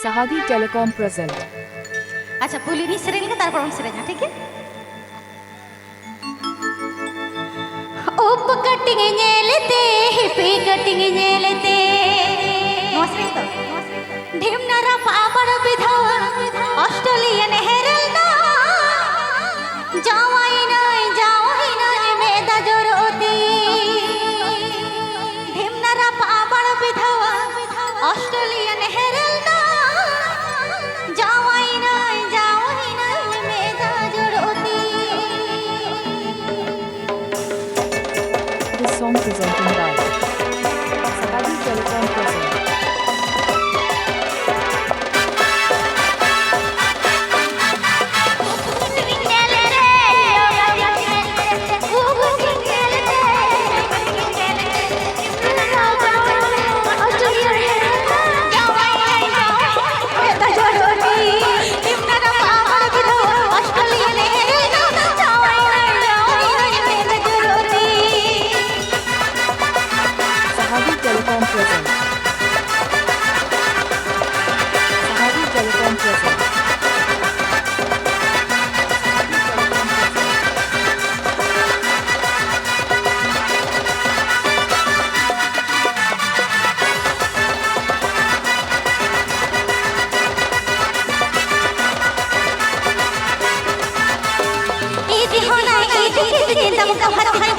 Sahadi Telecom present. अच्छा पुलिनी सेरेंगे का तार पर हम सेरेंगे ठीक है ओप कटिंग नेलते हिपी कटिंग नेलते नोसरे तो ढिमनरा पापड़ बिधावा ऑस्ट्रेलियन हेरलना जावाई नहीं मेदा जोरोती ढिमनरा पापड़ बिधावा ऑस्ट्रेलियन हेरलना जावाई नहीं मेदा जोरोती This song presented by Sahadi Telecom present. Sahadi Telecom present. Sahadi Telecom present. इदी होना इदी किसी दम का हाथ